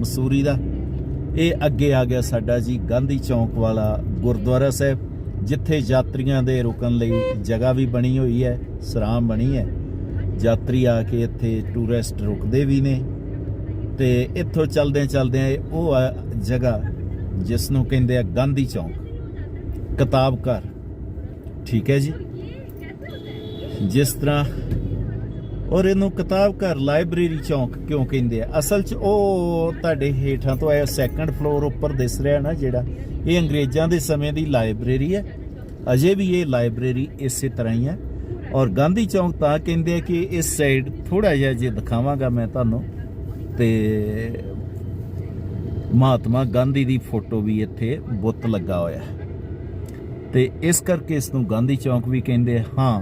मसूरी का। ये अगे आ गया साडा जी गांधी चौक वाला गुरुद्वारा साहब, जिथे यात्रियों के रुकन लई जगह भी बनी हुई है, सराम बनी है। यात्री आके इत्थे टूरिस्ट रुकते भी ने। तो इत्थों चलदे चलदे वो जगह जिसनों कहंदे आ गांधी चौक, किताब घर, ठीक है जी। जिस तरह और इनू किताब घर लाइब्रेरी चौक क्यों कहते हैं, असल च वो तुहाडे हेठां तो आया सैकंड फ्लोर उपर दिस रहा ना जिहड़ा, ये अंग्रेज़ों के समय की लाइब्रेरी है। अजे भी ये लाइब्रेरी इस तरह ही है। और गांधी चौक तां कहंदे हैं कि इस साइड थोड़ा जिहा जे दिखावांगा मैं तुहानूं, ते महात्मा गांधी की फोटो भी इत्थे बुत लगा होया, ते इस करके इसनूं गांधी चौक भी कहंदे। हाँ,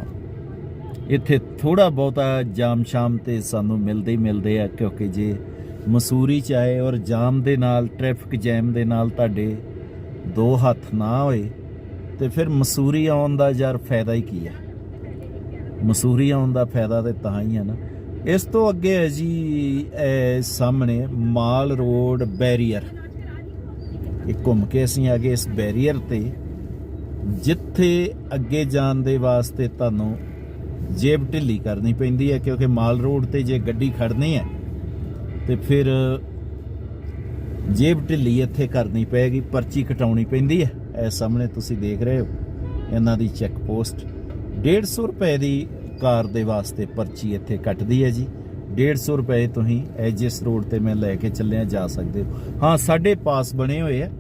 इत्थे थोड़ा बहुता जाम शाम तो सानू मिलते ही मिलते हैं, क्योंकि जे मसूरी च आए और जाम दे नाल, ट्रैफिक जैम दे नाल तुहाडे दो हथ ना होए तो फिर मसूरी आउण दा यार फायदा ही की है। मसूरी आउण दा फायदा तो तां ही है ना। इस तो अगे है जी सामने माल रोड बैरीयर, एक घूम के असीं आ गए इस बैरीयर ते, जिथे अगे जाण दे वास्ते तुहानूं जेब ढिली करनी पैंदी है, क्योंकि माल रोड ते जे गड्डी खड़नी है तो फिर जेब ढिली इत्थे करनी पैगी, पर्ची कटाउणी पैंदी है। इस सामने तुसी देख रहे हो इन्हां दी चैक पोस्ट 150 रुपए की कार दे वास्ते पर्ची इत्थे कटदी है जी। 150 रुपए तुसीं जिस रोड ते मैं लैके चलिया जा सकते हो। हाँ, साडे पास बने हुए है,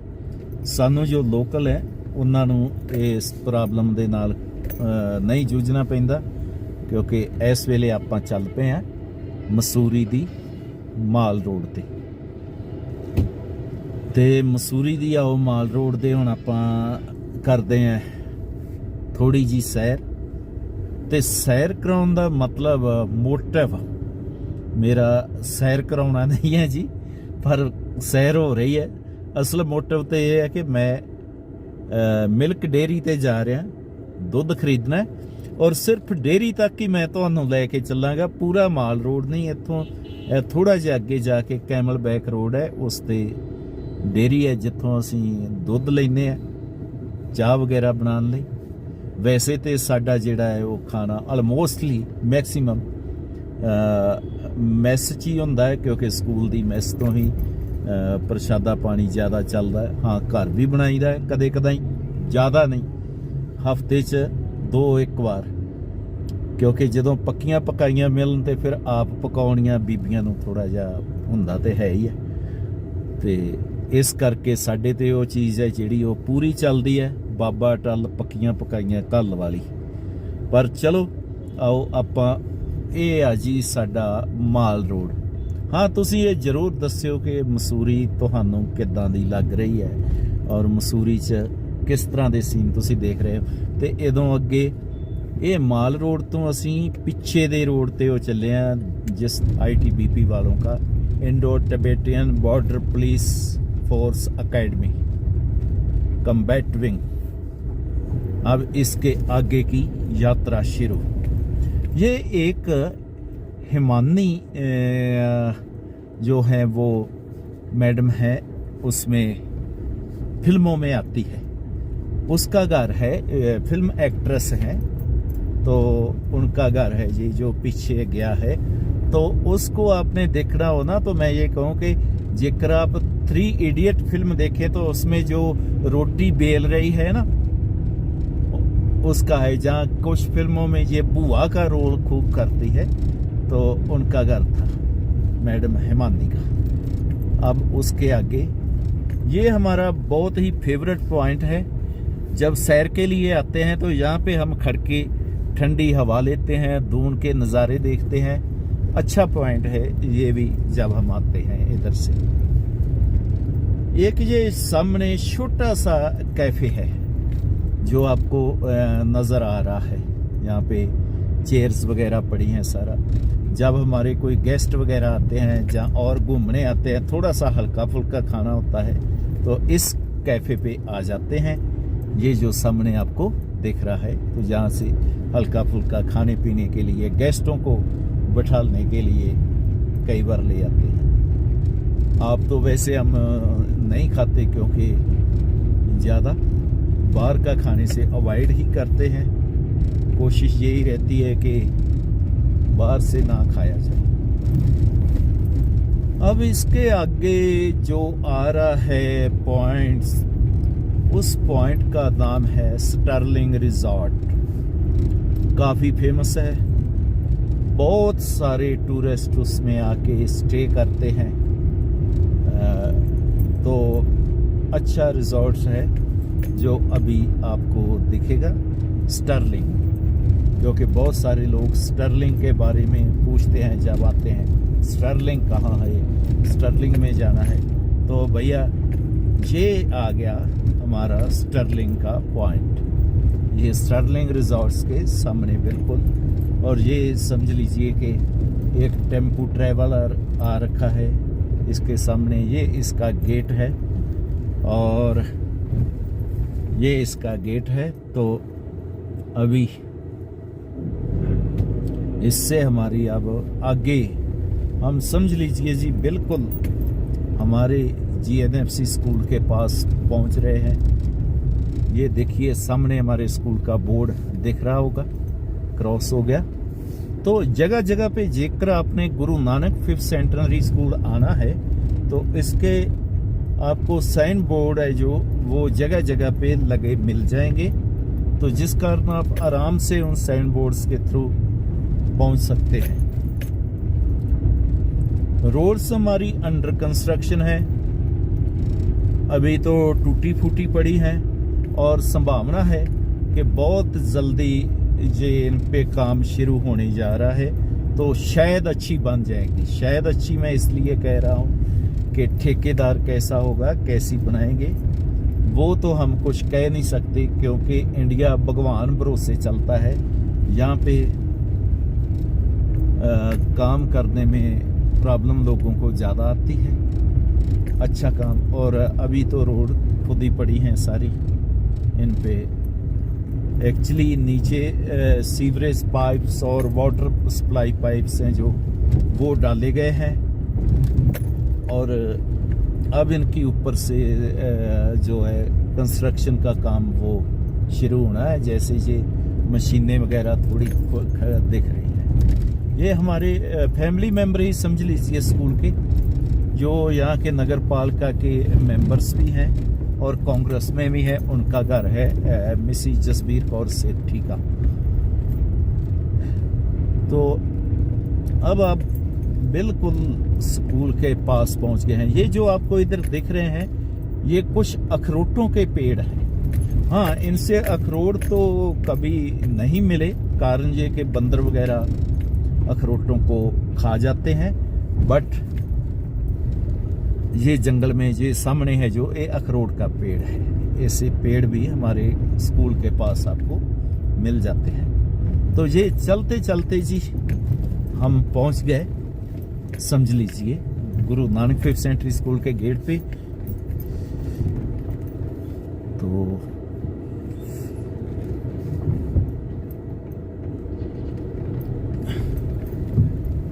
सानू जो लोकल है उन्हां नूं इस प्रॉब्लम दे नाल नहीं जूझना पैंदा, क्योंकि इस वेले आपां चल पे हैं मसूरी दी माल रोड ते मसूरी दी आओ माल रोड दे हुण आपां करदे हैं थोड़ी जी सैर। ते सैर कराउण दा मतलब मोटिव मेरा सैर कराउणा नहीं है जी, पर सैर हो रही है। असल मोटिव तो यह है कि मैं मिल्क डेयरी ते जा रहा, दुध खरीदना है, और सिर्फ डेयरी तक ही मैं तुहानूं लैके चलांगा। पूरा माल रोड नहीं, इत्थों थोड़ा जिहा अगे जाके कैमल बैक रोड है, उस ते डेयरी है जिथों असीं दुध लैने आ चाह वगैरह बनाने लई। वैसे तो साडा जिहड़ा है वो खाना अलमोस्टली मैक्सीमम मैस च ही हुंदा है, क्योंकि स्कूल दी मैस तो ही प्रशादा पानी ज़्यादा चलदा है। हाँ, घर भी बनाईदा है कदे कदाई, ज़्यादा नहीं, हफ्ते च 2-1 वार, क्योंकि जदों पक्कियां पकाइयां मिलन तो फिर आप पकाउणियां बीबियां नूं थोड़ा जिहा हुंदा ते है ही है। तो इस करके साडे ते वो चीज़ है जिहड़ी वो पूरी चलदी है, बाबा टल पक्कियां पकाइयां घल वाली। पर चलो आओ आपां ये आ जी साडा माल रोड। हाँ, तुसीं ये जरूर दस्सिओ कि मसूरी तुहानूं किदां दी लग रही है, और मसूरी च किस तरह के सीन तुसीं देख रहे हो। तो इदों अगे ये माल रोड तो असीं पिछे दे रोड ते वो चले हैं जिस ITBP वालों का Indo Tibetan border police force academy combat wing. अब इसके आगे की यात्रा शुरू। ये एक हिमानी जो है वो मैडम है, उसमें फिल्मों में आती है, उसका घर है, फिल्म एक्ट्रेस है, तो उनका घर है जी जो पीछे गया है। तो उसको आपने देखना हो ना, तो मैं ये कहूँ कि जेकर आप 3 इडियट फिल्म देखें तो उसमें जो रोटी बेल रही है ना, उसका है। जहाँ कुछ फिल्मों में ये बुआ का रोल खूब करती है, तो उनका घर था मैडम हिमानी का। अब उसके आगे ये हमारा बहुत ही फेवरेट पॉइंट है। जब सैर के लिए आते हैं तो यहाँ पे हम खड़के ठंडी हवा लेते हैं, दून के नज़ारे देखते हैं। अच्छा पॉइंट है ये भी जब हम आते हैं इधर से। एक ये सामने छोटा सा कैफ़े है जो आपको नज़र आ रहा है, यहाँ पे चेयर्स वगैरह पड़ी हैं सारा। जब हमारे कोई गेस्ट वगैरह आते हैं जहाँ और घूमने आते हैं, थोड़ा सा हल्का फुल्का खाना होता है, तो इस कैफ़े पे आ जाते हैं। ये जो सामने आपको दिख रहा है, तो जहाँ से हल्का फुल्का खाने पीने के लिए गेस्टों को बैठाने के लिए कई बार ले आते हैं। आप तो वैसे हम नहीं खाते क्योंकि ज़्यादा बाहर का खाने से अवॉइड ही करते हैं। कोशिश यही रहती है कि बाहर से ना खाया जाए। अब इसके आगे जो आ रहा है पॉइंट्स, उस पॉइंट का नाम है स्टर्लिंग रिजॉर्ट। काफ़ी फेमस है, बहुत सारे टूरिस्ट उसमें आके स्टे करते हैं। तो अच्छा रिजॉर्ट है जो अभी आपको दिखेगा, स्टर्लिंग, जो कि बहुत सारे लोग स्टर्लिंग के बारे में पूछते हैं जब आते हैं, स्टर्लिंग कहाँ है, स्टर्लिंग में जाना है। तो भैया ये आ गया हमारा स्टर्लिंग का पॉइंट, ये स्टर्लिंग रिजॉर्ट्स के सामने बिल्कुल। और ये समझ लीजिए कि एक टेम्पू ट्रैवलर आ रखा है इसके सामने, ये इसका गेट है और ये इसका गेट है। तो अभी इससे हमारी अब आगे हम समझ लीजिए जी बिल्कुल हमारे GNFC स्कूल के पास पहुंच रहे हैं। ये देखिए सामने हमारे स्कूल का बोर्ड दिख रहा होगा, क्रॉस हो गया। तो जगह जगह पे जेकर आपने Guru Nanak 5th centenary school आना है तो इसके आपको साइन बोर्ड है जो वो जगह जगह पे लगे मिल जाएंगे, तो जिस कारण आप आराम से उन साइन बोर्ड्स के थ्रू पहुंच सकते हैं। रोड्स हमारी अंडर कंस्ट्रक्शन है, अभी तो टूटी फूटी पड़ी है और संभावना है कि बहुत जल्दी ये इन पे काम शुरू होने जा रहा है, तो शायद अच्छी बन जाएगी। शायद अच्छी मैं इसलिए कह रहा हूँ कि ठेकेदार कैसा होगा, कैसी बनाएंगे, वो तो हम कुछ कह नहीं सकते क्योंकि इंडिया भगवान भरोसे चलता है। यहाँ पे काम करने में प्रॉब्लम लोगों को ज़्यादा आती है, अच्छा काम। और अभी तो रोड खुदी पड़ी हैं सारी, इन पे एक्चुअली नीचे सीवरेज पाइप्स और वाटर सप्लाई पाइप्स हैं जो वो डाले गए हैं, और अब इनकी ऊपर से जो है कंस्ट्रक्शन का काम वो शुरू होना है। जैसे ये मशीनें वगैरह थोड़ी दिख रही हैं। ये हमारे फैमिली मेम्बर ही समझ लीजिए स्कूल के, जो यहाँ के नगर पालिका के मेंबर्स भी हैं और कांग्रेस में भी है। उनका घर है मिसिस जसबीर कौर सेठी का। तो अब आप बिल्कुल स्कूल के पास पहुंच गए हैं। ये जो आपको इधर दिख रहे हैं ये कुछ अखरोटों के पेड़ हैं। हाँ, इनसे अखरोट तो कभी नहीं मिले, कारण ये कि बंदर वगैरह अखरोटों को खा जाते हैं। बट ये जंगल में ये सामने है जो ये अखरोट का पेड़ है, ऐसे पेड़ भी हमारे स्कूल के पास आपको मिल जाते हैं। तो ये चलते चलते जी हम पहुंच गए, समझ लीजिए Guru Nanak 5th centenary school के गेट पे। तो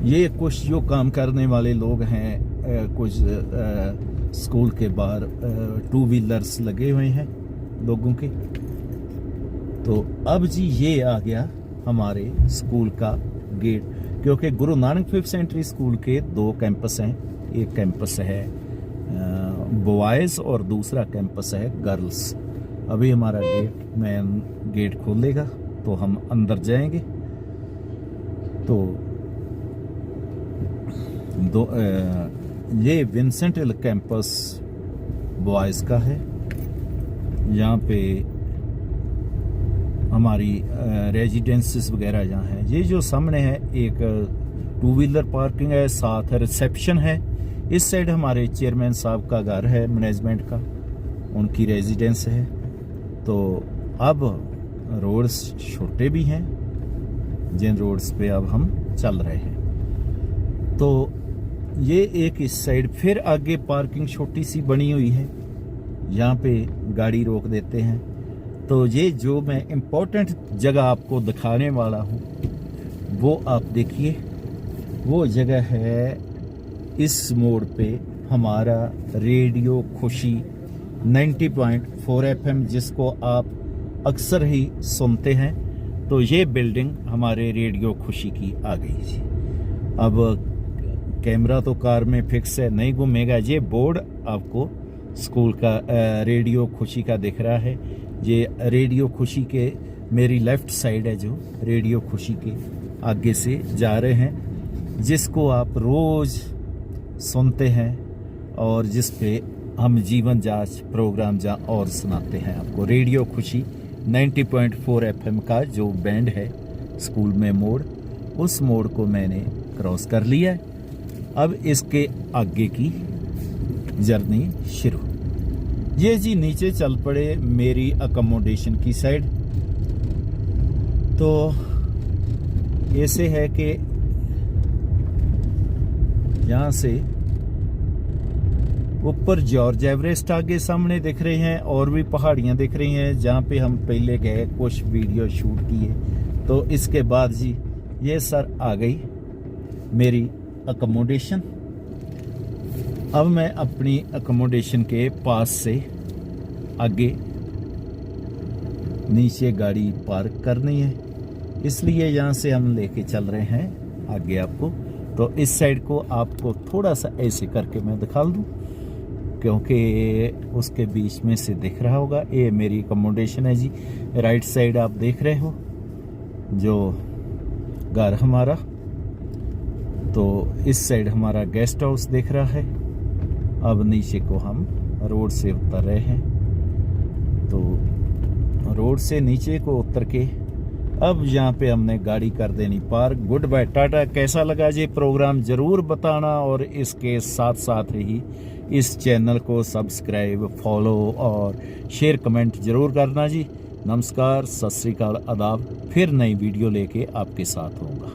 ये कुछ जो काम करने वाले लोग हैं, कुछ स्कूल के बाहर 2 व्हीलर्स लगे हुए हैं लोगों के। तो अब जी ये आ गया हमारे स्कूल का गेट, क्योंकि Guru Nanak 5th centenary school के 2 कैंपस हैं। एक कैंपस है बॉयज़ और दूसरा कैंपस है गर्ल्स। अभी हमारा मैन गेट खोलेगा तो हम अंदर जाएंगे। तो ये विंसेंट हिल कैंपस बॉयज़ का है। यहाँ पे हमारी रेजिडेंसेस वगैरह यहाँ हैं। ये जो सामने है एक 2 व्हीलर पार्किंग है, साथ रिसेप्शन है। इस साइड हमारे चेयरमैन साहब का घर है, मैनेजमेंट का, उनकी रेजिडेंस है। तो अब रोड्स छोटे भी हैं जिन रोड्स पे अब हम चल रहे हैं। तो ये एक इस साइड, फिर आगे पार्किंग छोटी सी बनी हुई है, यहाँ पे गाड़ी रोक देते हैं। तो ये जो मैं इम्पोर्टेंट जगह आपको दिखाने वाला हूँ वो आप देखिए, वो जगह है इस मोड़ पे हमारा रेडियो खुशी 90.4 FM, जिसको आप अक्सर ही सुनते हैं। तो ये बिल्डिंग हमारे रेडियो खुशी की आ गई जी। अब कैमरा तो कार में फिक्स है, नहीं घूमेगा। ये बोर्ड आपको स्कूल का रेडियो खुशी का दिख रहा है। ये रेडियो खुशी के मेरी लेफ्ट साइड है, जो रेडियो खुशी के आगे से जा रहे हैं, जिसको आप रोज़ सुनते हैं और जिस पे हम जीवन जांच प्रोग्राम और सुनाते हैं आपको। रेडियो खुशी 90.4 FM का जो बैंड है स्कूल में मोड़, उस मोड़ को मैंने क्रॉस कर लिया है। अब इसके आगे की जर्नी शुरू। ये जी नीचे चल पड़े मेरी अकोमोडेशन की साइड। तो ऐसे है कि यहाँ से ऊपर जॉर्ज एवरेस्ट आगे सामने दिख रहे हैं, और भी पहाड़ियाँ दिख रही हैं जहाँ पे हम पहले गए, कुछ वीडियो शूट किए। तो इसके बाद जी ये सर आ गई मेरी अकोमोडेशन। अब मैं अपनी अकोमोडेशन के पास से आगे नीचे गाड़ी पार्क करनी है, इसलिए यहाँ से हम लेके चल रहे हैं आगे आपको। तो इस साइड को आपको थोड़ा सा ऐसे करके मैं दिखा दूँ, क्योंकि उसके बीच में से दिख रहा होगा। ये मेरी अकोमोडेशन है जी। राइट साइड आप देख रहे हो जो घर हमारा, तो इस साइड हमारा गेस्ट हाउस दिख रहा है। अब नीचे को हम रोड से उतर रहे हैं। तो रोड से नीचे को उतर के अब यहाँ पे हमने गाड़ी कर देनी पार्क। Good bye, Tata. कैसा लगा जी प्रोग्राम ज़रूर बताना, और इसके साथ साथ ही इस चैनल को सब्सक्राइब, फॉलो और शेयर कमेंट ज़रूर करना जी। नमस्कार, सत श्री अकाल, आदाब। फिर नई वीडियो लेके आपके साथ होऊंगा।